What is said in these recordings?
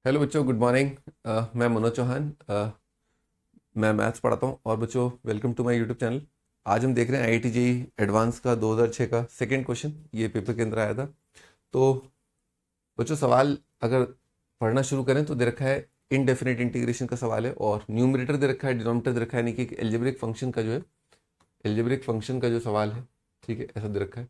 Hello बच्चों, good morning. मैं मनोज चौहान। मैं मैथ्स पढ़ाता हूँ। और बच्चों, welcome to my YouTube channel. आज हम देख रहे हैं आईआईटी जेईई एडवांस का 2006 का सेकंड क्वेश्चन। ये पेपर के अंदर आया था। तो बच्चों, सवाल अगर पढ़ना शुरू करें तो दे रखा है इनडेफिनेट इंटीग्रेशन का सवाल है, और न्यूमरेटर दे रखा है, डिनोमिनेटर दे रखा है, यानी कि एल्जेब्रिक फंक्शन का जो है, एल्जेब्रिक फंक्शन का जो सवाल है, ठीक है, ऐसा दे रखा है।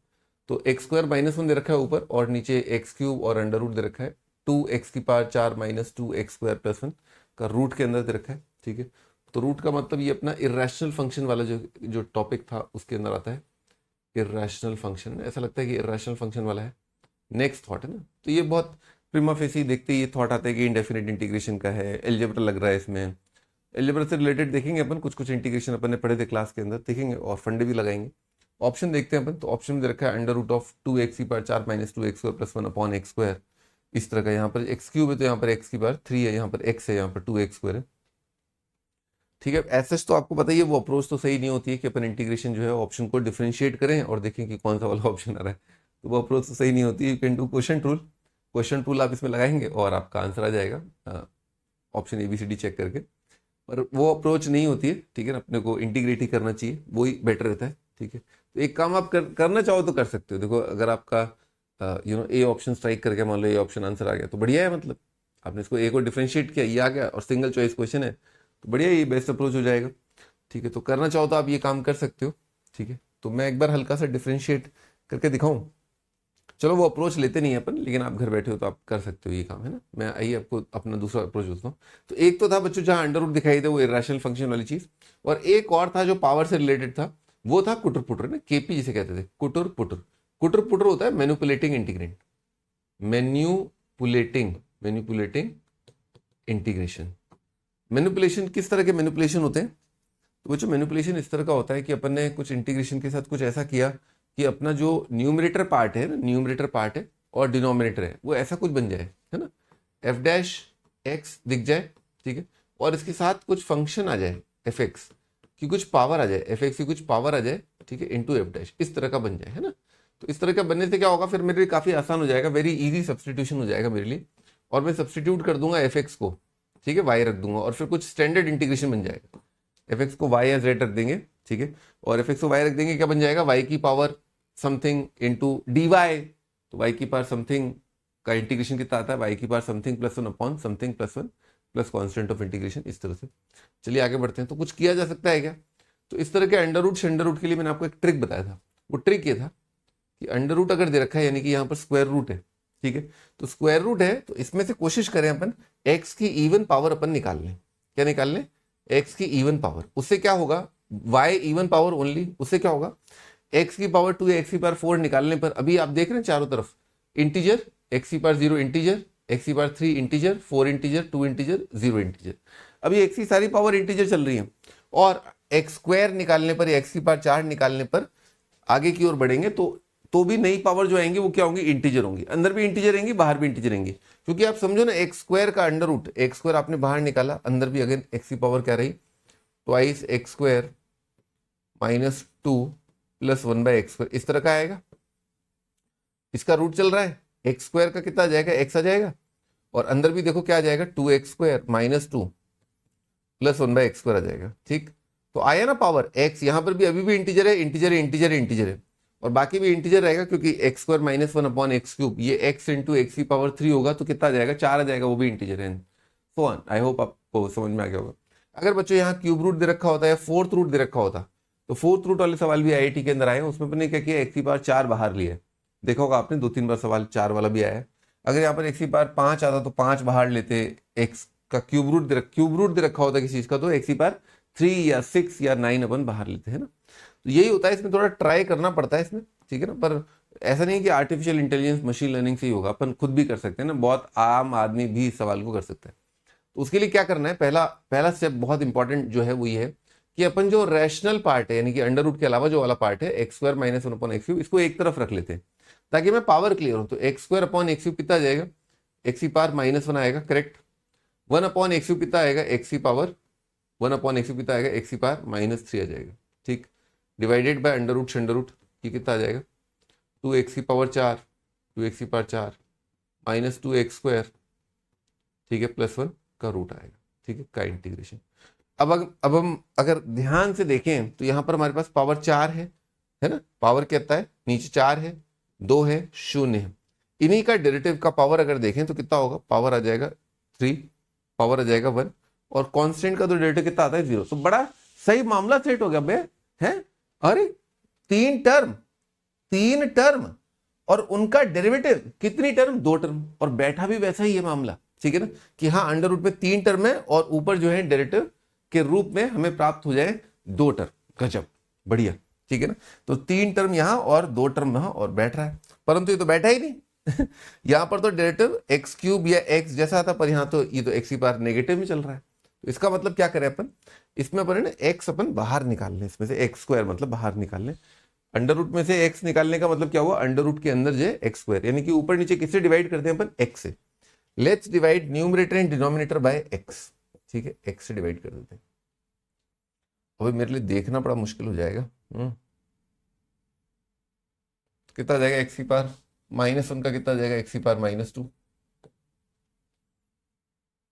तो एक्स स्क्वायर माइनस वन दे रखा है ऊपर, और नीचे एक्स क्यूब और अंडर रूट दे रखा है। 2x⁴ minus 2x² plus one का रूट के अंदर दे रखा है, ठीक है। तो रूट का मतलब ये अपना इरेशनल फंक्शन वाला जो जो टॉपिक था उसके अंदर आता है। इरेशनल फंक्शन, ऐसा लगता है कि इरेशनल फंक्शन वाला है। नेक्स्ट थॉट है ना, तो ये बहुत प्रिमा फेसी देखते ही ये थॉट आता है कि इंडेफिनिट इंटीग्रेशन का है, एल्जेब्रा लग रहा है इसमें। एल्जेब्रा से रिलेटेड देखेंगे अपन, कुछ कुछ इंटीग्रेशन अपन ने पढ़े थे क्लास के अंदर, देखेंगे और फंडे भी लगाएंगे। ऑप्शन देखते हैं अपन। तो ऑप्शन में दे रखा है under root of 2x⁴ minus 2x² plus one upon x square. इस तरह का यहाँ पर एक्स क्यूब है, तो यहाँ पर x⁴ 3 है, यहाँ पर x है, यहाँ पर 2x² है, ठीक है। ऐसे तो आपको पता ही है वो अप्रोच तो सही नहीं होती है कि अपन इंटीग्रेशन जो है ऑप्शन को डिफरेंशिएट करें और देखें कि कौन सा वाला ऑप्शन आ रहा है। तो वो अप्रोच तो सही नहीं होती है। You can do question rule. Question rule आप इसमें लगाएंगे और आपका आंसर आ जाएगा ऑप्शन ABCD चेक करके। पर वो अप्रोच नहीं होती है, ठीक है ना। अपने को इंटीग्रेट ही करना चाहिए, वो ही बेटर रहता है, ठीक है। तो एक काम आप करना चाहो तो कर सकते हो। देखो, अगर आपका ए ऑप्शन स्ट्राइक करके मान लो ए ऑप्शन आंसर आ गया तो बढ़िया है। मतलब आपने इसको ए को डिफरेंशिएट किया, ये आ गया, और सिंगल चॉइस क्वेश्चन है तो बढ़िया, ये बेस्ट अप्रोच हो जाएगा, ठीक है। तो करना चाहो तो आप ये काम कर सकते हो, ठीक है। तो मैं एक बार हल्का सा डिफरेंशिएट करके दिखाऊं। चलो, वो अप्रोच लेते नहीं है अपन, लेकिन आप घर बैठे हो तो आप कर सकते हो ये काम, है ना। मैं आइए आपको अपना दूसरा अप्रोच बताता हूँ। तो एक तो था बच्चों जहां अंडर रूट दिखाई दे, वो इरेशनल फंक्शन वाली चीज। और एक और था जो पावर से रिलेटेड था, वो था कुटर पुटर ना, केपी जिसे कहते थे, कुटर पुटर। कुटर पुटर होता है manipulating integrand. Manipulating manipulating integration. Manipulation किस तरह के मैनिपुलेशन होते हैं? तो वो जो मैनिपुलेशन इस तरह का होता है कि अपन ने कुछ इंटीग्रेशन के साथ कुछ ऐसा किया कि अपना जो न्यूमरेटर पार्ट है ना, न्यूमरेटर पार्ट है और डिनोमिनेटर है, वो ऐसा कुछ बन जाए, है ना। एफ डैश एक्स दिख जाए, ठीक है। और इसके साथ कुछ फंक्शन आ जाए, एफ एक्स की कुछ पावर आ जाए, एफ एक्स की कुछ पावर आ जाए, ठीक है, इंटू एफ डैश, इस तरह का बन जाए, है ना। तो इस तरह का बनने से क्या होगा, फिर मेरे लिए काफी आसान हो जाएगा, वेरी इजी सब्सटीट्यूशन हो जाएगा मेरे लिए। और मैं सब्सटीट्यूट कर दूंगा एफ एक्स को, ठीक है, वाई रख दूंगा, और फिर कुछ स्टैंडर्ड इंटीग्रेशन बन जाएगा। एफ एक्स को वाई या जेड रख देंगे, ठीक है। और एफ एक्स को वाई रख देंगे, क्या बन जाएगा, वाई की power something into d y. तो वाई की पावर समथिंग का इंटीग्रेशन कितना आता है, वाई की power something plus one upon something plus one plus constant of integration, इस तरह से। चलिए आगे बढ़ते हैं। तो कुछ किया जा सकता है क्या? तो इस तरह के अंडर रूट शेंडर रूट के लिए मैंने आपको एक ट्रिक बताया था। वो ट्रिक ये था कि अंडर रूट अगर दे रखा है, यानी कि यहाँ पर स्क्वायर रूट है, ठीक है। तो स्क्वायर रूट है, तो इसमें से कोशिश करें अपन एक्स की इवन पावर अपन निकाल लें। क्या निकाल लें? एक्स की इवन पावर। उससे क्या होगा, वाई इवन पावर ओनली, उससे क्या होगा, एक्स की पावर 2 या एक्स की पावर 4 निकालने पर अभी आप देख रहे हैं चारों तरफ इंटीजर, एक्स की पावर 0 इंटीजर, एक्स की power 3 integer, 4 integer, 2 integer, 0 integer. अभी एक्स की सारी पावर इंटीजर चल रही है। और एक्स स्क्वायर निकालने पर या एक्स की पावर 4 निकालने पर आगे की ओर बढ़ेंगे तो भी नई पावर जो आएंगी वो क्या होंगी, इंटीजर होंगी। अंदर भी इंटीजर रहेंगी, बाहर भी इंटीजर रहेंगी। क्योंकि आप समझो ना, एक्स स्क्वायर का अंडर रूट, एक्स स्क्वायर आपने बाहर निकाला, अंदर भी अगेन एक्स की पावर क्या रही, twice x square minus 2 plus 1/x², इस तरह का आएगा। इसका रूट चल रहा है, एक्स स्क्वायर का कितना आ जाएगा, एक्स आ जाएगा। और अंदर भी देखो क्या आ जाएगा, 2x² माइनस 2 प्लस 1/x² आ जाएगा, ठीक। तो आया ना पावर एक्स, यहां पर भी अभी भी इंटीजर है, इंटीजर है, इंटीजर है, इंटीजर है। और बाकी भी इंटीजर रहेगा, क्योंकि x² minus 1 upon x cube, ये x इंटू एक्स की पावर 3 होगा, तो कितना आ जाएगा, 4 आ जाएगा, वो भी इंटीजर है। So on. आई होप आपको समझ में आ गया होगा। अगर बच्चों यहाँ क्यूब रूट दे रखा होता है, फोर्थ रूट दे रखा होता, तो फोर्थ रूट वाले सवाल भी आईआईटी के अंदर आए, उसमें अपने क्या किया, एक्स की पावर 4 बाहर लिया है। देखा होगा आपने, 2-3 बार सवाल 4 वाला भी आया है। अगर यहाँ पर एक्स की पावर 5 आता तो 5 बाहर लेते, एक्स का क्यूब रूट दे रखा होता किसी चीज का, तो एक्स की पावर 3 या 6 या 9 अपन बाहर लेते हैं ना। तो यही होता है, इसमें थोड़ा ट्राई करना पड़ता है इसमें, ठीक है ना। पर ऐसा नहीं कि आर्टिफिशियल इंटेलिजेंस मशीन लर्निंग से ही होगा, अपन खुद भी कर सकते हैं ना, बहुत आम आदमी भी इस सवाल को कर सकता है। तो उसके लिए क्या करना है, पहला पहला स्टेप बहुत इंपॉर्टेंट जो है वो ये है कि अपन जो रैशनल पार्ट है, यानी कि अंडर रूट के अलावा जो वाला पार्ट है, x square minus 1 upon x cube, इसको एक तरफ रख लेते हैं ताकि मैं पावर क्लियर हो। तो x square upon x cube कितना आ जाएगा, एक्स की पावर माइनस 1 आएगा, करेक्ट। 1 अपॉन एक्स क्यूब कितना आएगा, एक्स की पावर 1 अपॉन एक्स क्यूब कितना आएगा, एक्स की पावर माइनस 3 आ जाएगा, ठीक। डिवाइडेड बाय अंडर रूट शेंडर रूट की कितना आ जाएगा, 2 एक्स की पावर 4, 2 एक्स की पावर 4 माइनस 2 एक्स स्क्वायर, ठीक है, +1 का रूट आएगा, ठीक है, का इंटीग्रेशन। अब हम अगर ध्यान से देखें तो यहाँ पर हमारे पास पावर 4 है ना, पावर कितना है, नीचे 4 है, 2 है, 0 है। इन्हीं का डेरिवेटिव का पावर अगर देखें तो कितना होगा, पावर आ जाएगा 3, पावर आ जाएगा 1, और कांस्टेंट का तो डेरिवेटिव कितना आता है 0। तो बड़ा सही मामला सेट हो गया बे, है। अरे 3 टर्म और उनका डेरिवेटिव कितनी टर्म, 2 टर्म, और बैठा भी वैसा ही है मामला, ठीक है ना, कि हाँ अंडर रूट में 3 टर्म है और ऊपर जो है डेरिवेटिव के रूप में हमें प्राप्त हो जाए 2 टर्म। गजब, बढ़िया, ठीक है ना। तो 3 टर्म यहां और 2 टर्म यहां और बैठ रहा है, परंतु ये तो बैठा ही नहीं यहां पर तो डेरिवेटिव x³ या x जैसा था, पर यहां तो ये तो x की पावर नेगेटिव में चल रहा है। तो इसका मतलब क्या करें अपन, इसमें अपन ना x अपन बाहर निकाल लें, इसमें से x² मतलब बाहर निकाल लें। अंडर रूट में से x निकालने का मतलब क्या हुआ, अंडर रूट के अंदर जो है x², यानी कि ऊपर नीचे किससे डिवाइड करते हैं अपन, x से। Let's divide numerator and denominator by x, ठीक है, x से डिवाइड कर देते हैं। अभी मेरे लिए देखना बड़ा मुश्किल हो जाएगा। कितना जाएगा, x की पावर -1 का कितना जाएगा, x की पावर -2,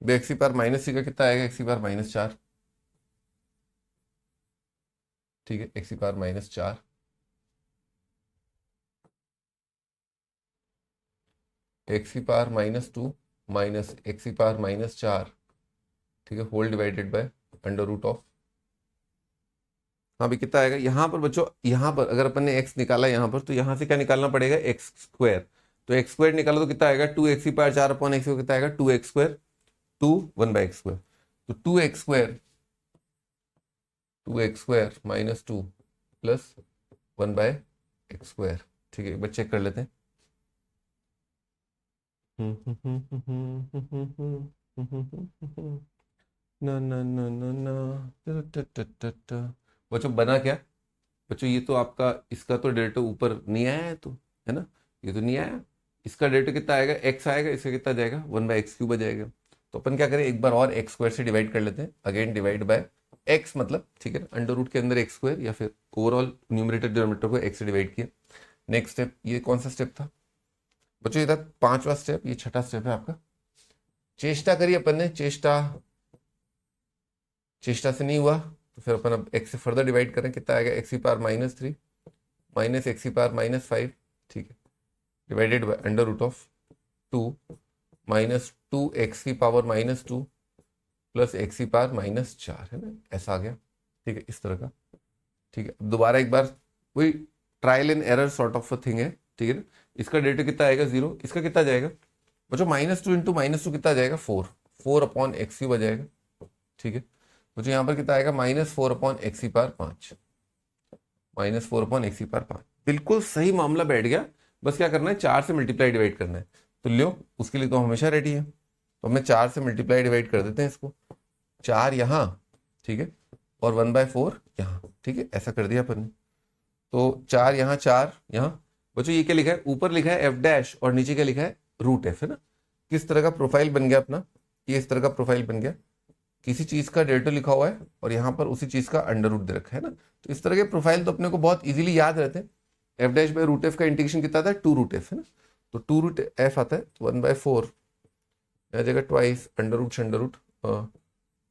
x की पावर -3 का कितना आएगा, x की पावर -4, ठीक है, x की पावर -4, x की पावर -2 माइनस x की पावर -4, ठीक है, whole divided by under root of, हाँ भी कितना आएगा यहाँ पर बच्चों, यहाँ पर अगर अपन ने x निकाला यहाँ पर, तो यहाँ से क्या निकालना पड़ेगा, x²। तो x² निकाला तो कितना आएगा, 2x की पावर 4 अपॉन x कितना आएगा, 2x², 1/x²। तो 2x² -2 प्लस 1/x², ठीक है, एक बार चेक कर लेते हैं। ना ना ना ना ना, बच्चों बना क्या, बच्चों ये तो आपका इसका तो डेरिवेटिव ऊपर नहीं आया है, तो है ना, ये तो नहीं आया। इसका डेरिवेटिव कितना आएगा, x आएगा, इसका कितना जाएगा, 1/x³ आ जाएगा। तो अपन क्या करें, एक बार और x² से डिवाइड कर लेते हैं, अगेन डिवाइड बाय x मतलब, ठीक है, अंडर रूट के अंदर x² या फिर ओवरऑल न्यूमरेटर डिनोमिनेटर को x से डिवाइड किया। नेक्स्ट स्टेप, ये कौन सा स्टेप था बच्चों, ये था 5वां स्टेप, ये 6ठा स्टेप है आपका। चेष्टा करिए अपन ने, चेष्टा से नहीं हुआ तो फिर अपन अब x से फर्दर डिवाइड करें, कितना आएगा, x की पावर -3 माइनस x की पावर -5, ठीक है, divided by under root of 2 minus 2x की पावर -2 प्लस x की पावर -4, है ना, ऐसा आ गया, ठीक है, इस तरह का, ठीक है। अब दोबारा एक बार वही trial and error sort of thing है, ठीक है ना। इसका डेरिवेटिव कितना आएगा 0, इसका कितना जाएगा बच्चों, -2 इंटू -2 कितना जाएगा, 4 अपॉन x³ आ जाएगा, ठीक है। मुझे यहाँ पर कितना आएगा, -4 अपॉन x की पावर 5, -4 अपॉन x की पावर 5, बिल्कुल सही मामला बैठ गया। बस क्या करना है, 4 से मल्टीप्लाई डिवाइड करना है, तो लो उसके लिए तो हमेशा रेडी है, तो हमने 4 से मल्टीप्लाई डिवाइड कर देते हैं इसको, 4 यहाँ, ठीक है, और 1/4 यहाँ, ठीक है, ऐसा कर दिया अपन ने। तो 4 यहाँ, 4 यहाँ, बच्चों ये क्या लिखा है, ऊपर लिखा है f' और नीचे क्या लिखा है, √f, है ना। किस तरह का प्रोफाइल बन गया अपना, ये इस तरह का प्रोफाइल बन गया, किसी चीज का डेरिवेटिव लिखा हुआ है और यहाँ पर उसी चीज का अंडर रूट दे रखा है ना। तो इस तरह के प्रोफाइल तो अपने को बहुत इजीली याद रहते हैं। f'/√f का इंटीग्रेशन कितना आता है, 2√f, है ना। तो 2√f आता है, तो 1/4 आ जाएगा, twice under root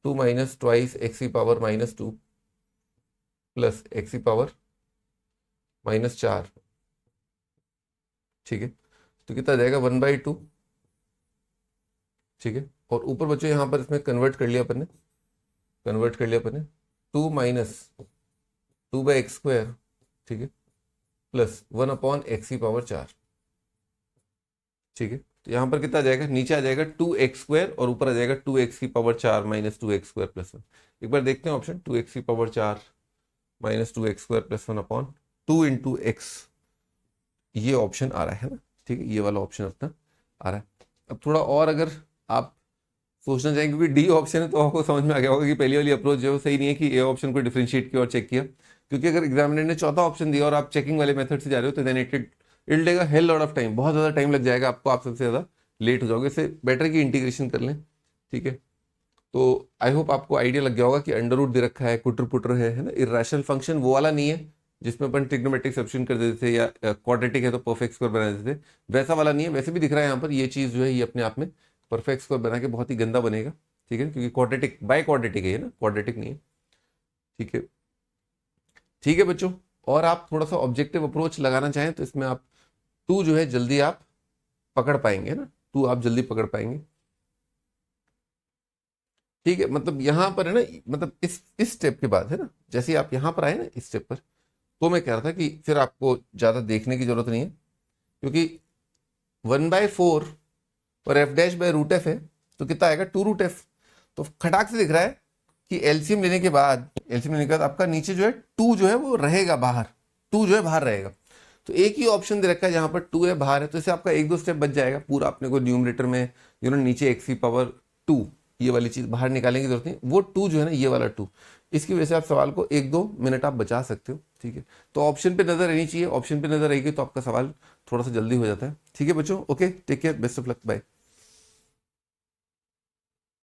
2 minus twice x की पावर -2 प्लस x की पावर -4, ठीक है। तो कितना जाएगा, 1/2, ठीक है। और ऊपर बच्चों यहाँ पर इसमें कन्वर्ट कर लिया अपन ने, 2 माइनस 2/x², ठीक है, प्लस 1 अपॉन x की पावर 4, ठीक है। तो यहाँ पर कितना आ जाएगा, नीचे आ जाएगा 2x² और ऊपर आ जाएगा 2x की पावर 4 माइनस 2x² प्लस 1। एक बार देखते हैं ऑप्शन, 2x की power 4 minus 2x² plus 1 upon 2 into x, ये ऑप्शन आ रहा है ना, ठीक है, ये वाला ऑप्शन अपना आ रहा है। अब थोड़ा और अगर आप सोचना चाहेंगे, क्योंकि डी ऑप्शन है तो आपको समझ में आ गया होगा कि पहली वाली अप्रोच जो है सही नहीं है कि ए ऑप्शन को डिफरेंशिएट किया और चेक किया, क्योंकि अगर एग्जामिनर ने चौथा ऑप्शन दिया और आप चेकिंग वाले मेथड से जा रहे हो तो then it take a hell lot of time, बहुत ज़्यादा टाइम लग जाएगा आपको, आप सबसे ज़्यादा लेट हो जाओगे। इससे बेटर की इंटीग्रेशन कर लें, ठीक है। तो आई होप आपको आइडिया लग गया होगा कि अंडर रूट दे रखा है, कुटर पुटर है ना, इरेशनल फंक्शन वो वाला नहीं है जिसमें अपन ट्रिग्नोमेट्रिक सब्स्टिट्यूशन कर देते थे, या क्वाड्रेटिक है तो परफेक्ट स्क्वायर बना देते थे, वैसा वाला नहीं है। वैसे भी दिख रहा है यहाँ पर, ये चीज़ जो है ये अपने आप में परफेक्ट स्क्वायर बना के बहुत ही गंदा बनेगा, ठीक है, क्योंकि क्वाड्रेटिक बाय क्वाड्रेटिक है ना, क्वाड्रेटिक नहीं है, ठीक है। ठीक है बच्चों, और आप थोड़ा सा ऑब्जेक्टिव अप्रोच लगाना चाहें तो इसमें आप 2 जो है जल्दी आप पकड़ पाएंगे ना, 2 आप जल्दी पकड़ पाएंगे, ठीक है। मतलब यहाँ पर है ना, मतलब इस स्टेप के बाद है ना, जैसे आप यहाँ पर आए ना इस स्टेप पर, तो मैं कह रहा था कि फिर आपको ज्यादा देखने की जरूरत नहीं है, क्योंकि 1/4 और f dash by root F है, तो कितना आएगा 2 रूट एफ। तो खटाक से दिख रहा है कि एलसीएम लेने के बाद, आपका नीचे जो है 2 जो है वो रहेगा बाहर, 2 जो है बाहर रहेगा। तो एक ही ऑप्शन दे रखा है जहां पर 2 है बाहर है, तो इससे आपका 1-2 स्टेप बच जाएगा। पूरा अपने को न्यूमरेटर में नीचे x⁴2 ये वाली चीज बाहर निकालने की जरूरत नहीं, वो 2 जो है ना, ये वाला 2, इसकी वजह से आप सवाल को 1-2 मिनट आप बचा सकते हो, ठीक है। तो ऑप्शन पे नजर रहनी चाहिए, ऑप्शन पे नजर रहेगी तो आपका सवाल थोड़ा सा जल्दी हो जाता है, ठीक है बच्चों। Okay, take care, best of luck, bye.